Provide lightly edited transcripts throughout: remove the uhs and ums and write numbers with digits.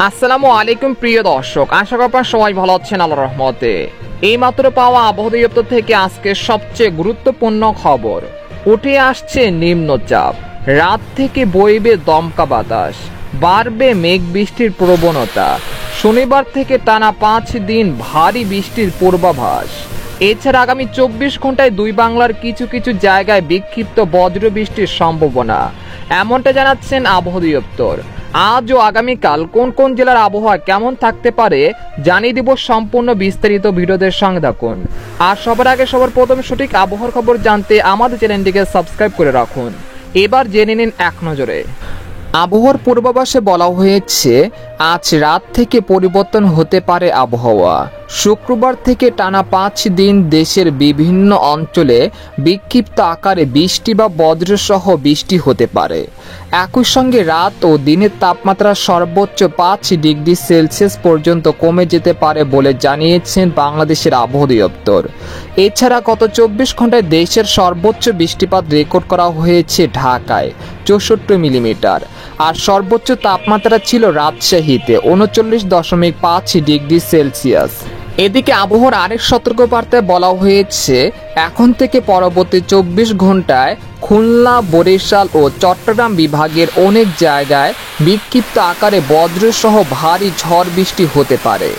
আসসালামু আলাইকুম প্রিয় দর্শক, আশা করি আপনারা সবাই ভালো আছেন আল্লাহর রহমতে। এইমাত্র পাওয়া আবহাওয়া দপ্তর থেকে আজকে সবচেয়ে গুরুত্বপূর্ণ খবর উঠে আসছে নিম্নচাপ। রাত থেকে বইবে দমকা বাতাস, বাড়বে মেঘ বৃষ্টির প্রবণতা। শনিবার থেকে টানা 5 দিন ভারী বৃষ্টির পূর্বাভাস। এছাড়া আগামী 24 ঘন্টায় দুই বাংলার কিছু কিছু জায়গায় বিক্ষিপ্ত বজ্র বৃষ্টির সম্ভাবনা, এমনটা জানাচ্ছেন আবহাওয়া দপ্তর। আজ ও আগামীকাল কোন কোন জেলার আবহাওয়া কেমন থাকতে পারে জানিয়ে দিব সম্পূর্ণ বিস্তারিত ভিডিওদের সঙ্গে থাকুন। আর সবার আগে সবার প্রথম সঠিক আবহাওয়ার খবর জানতে আমাদের চ্যানেলটিকে সাবস্ক্রাইব করে রাখুন। এবার জেনে নিন এক নজরে। আবহাওয়ার পূর্বাভাসে বলা হয়েছে আজ রাত থেকে পরিবর্তন হতে পারে আবহাওয়া। শুক্রবার থেকে টানা 5 দিন দেশের বিভিন্ন অঞ্চলে বিক্ষিপ্ত আকারে বৃষ্টি বা বজ্রসহ বৃষ্টি হতে পারে। একই সঙ্গে রাত ও দিনের তাপমাত্রা সর্বোচ্চ 5 ডিগ্রি সেলসিয়াস পর্যন্ত কমে যেতে পারে বলে জানিয়েছেন বাংলাদেশের আবহাওয়া দপ্তর। এছাড়া গত 24 ঘন্টায় দেশের সর্বোচ্চ বৃষ্টিপাত রেকর্ড করা হয়েছে ঢাকায় 64 মিলিমিটার, আর সর্বোচ্চ তাপমাত্রা ছিল রাজশাহীতে 39.5 ডিগ্রি সেলসিয়াস। এদিকে আবহাওয়ার আরেক সতর্কবার্তায় বলা হয়েছে এখন থেকে পরবর্তী 24 ঘন্টায় খুলনা, বরিশাল ও চট্টগ্রাম বিভাগের অনেক জায়গায় বিক্ষিপ্ত আকারে বজ্রসহ ভারী ঝড় বৃষ্টি হতে পারে।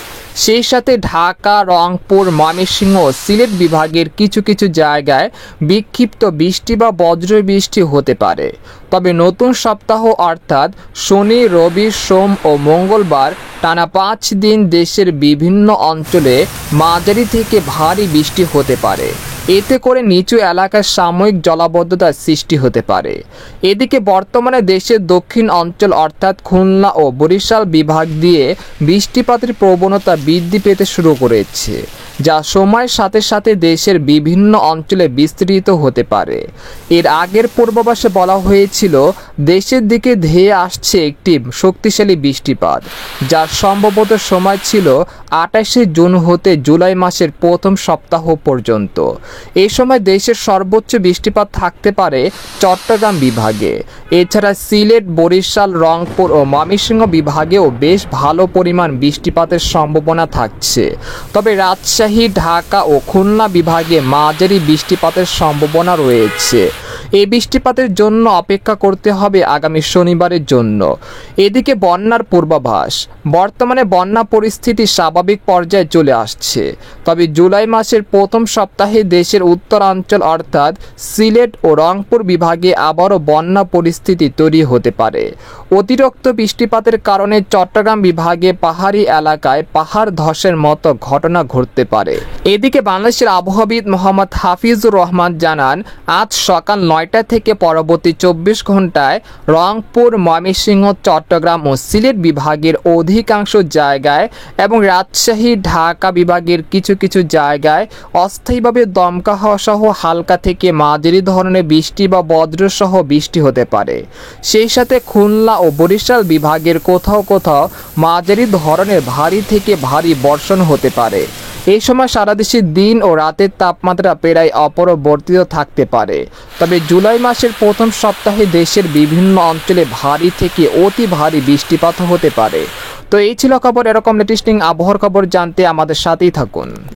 সেই সাথে ঢাকা, রংপুর, ময়মনসিংহ ও সিলেট বিভাগের কিছু কিছু জায়গায় বিক্ষিপ্ত বৃষ্টি বা বজ্র বৃষ্টি হতে পারে। তবে নতুন সপ্তাহ অর্থাৎ শনি, রবি, সোম ও মঙ্গলবার টানা 5 দিন দেশের বিভিন্ন অঞ্চলে মাঝারি থেকে ভারী বৃষ্টি হতে পারে। এতে করে নিচু এলাকায় সাময়িক জলাবদ্ধতার সৃষ্টি হতে পারে। এদিকে বর্তমানে দেশের দক্ষিণ অঞ্চল অর্থাৎ খুলনা ও বরিশাল বিভাগ দিয়ে বৃষ্টিপাতের প্রবণতা বৃদ্ধি পেতে শুরু করেছে, যা সময়ের সাথে সাথে দেশের বিভিন্ন অঞ্চলে বিস্তৃত হতে পারে। এর আগের পূর্বাভাসে বলা হয়েছিল দেশের দিকে ধেয়ে আসছে একটি শক্তিশালী বৃষ্টিপাত, যার সম্ভবত সময় ছিল 28 জুন হতে জুলাই মাসের প্রথম সপ্তাহ পর্যন্ত। এই সময় দেশের সর্বোচ্চ বৃষ্টিপাত থাকতে পারে চট্টগ্রাম বিভাগে। এছাড়া সিলেট, বরিশাল, রংপুর ও ময়মনসিংহ বিভাগেও বেশ ভালো পরিমাণ বৃষ্টিপাতের সম্ভাবনা থাকছে। তবে রাজশাহী, ঢাকা ও খুলনা বিভাগে মাঝারি বৃষ্টিপাতের সম্ভাবনা রয়েছে। এই বৃষ্টিপাতের জন্য অপেক্ষা করতে হবে আগামী শনিবারের জন্য। এদিকে বন্যার পূর্বাভাস, বর্তমানে বন্যা পরিস্থিতি স্বাভাবিক পর্যায়ে চলে আসছে। তবে জুলাই মাসের প্রথম সপ্তাহে দেশের উত্তরাঞ্চল অর্থাৎ সিলেট ও রংপুর বিভাগে আবারও বন্যা পরিস্থিতি তৈরি হতে পারে। অতিরিক্ত বৃষ্টিপাতের কারণে চট্টগ্রাম বিভাগে পাহাড়ি এলাকায় পাহাড় ধসের মতো ঘটনা ঘটতে পারে। এদিকে বাংলাদেশের আবহাওয়াবিদ মোহাম্মদ হাফিজুর রহমান জানান আজ সকাল 9টা থেকে পরবর্তী 24 ঘন্টায় রংপুর, ময়মনসিংহ, চট্টগ্রাম ও সিলেট বিভাগের অধিকাংশ জায়গায় এবং রাজশাহী, ঢাকা বিভাগের কিছু কিছু জায়গায় অস্থায়ীভাবে দমকা হাওয়া সহ হালকা থেকে মাঝারি ধরনের বৃষ্টি বা বজ্রসহ বৃষ্টি হতে পারে। সেই সাথে খুলনা ও বরিশাল বিভাগের কোথাও কোথাও মাঝারি ধরনের ভারী থেকে ভারী বর্ষণ হতে পারে। এই সময় সারা দেশে দিন ও রাতের তাপমাত্রা প্রায় অপরিবর্তিত থাকতে পারে। তবে জুলাই মাসের প্রথম সপ্তাহে দেশের বিভিন্ন অঞ্চলে ভারী থেকে অতি ভারী বৃষ্টিপাত হতে পারে। তো এই ছিল খবর। এরকম লেটেস্টিং আবহাওয়ার খবর জানতে আমাদের সাথেই থাকুন।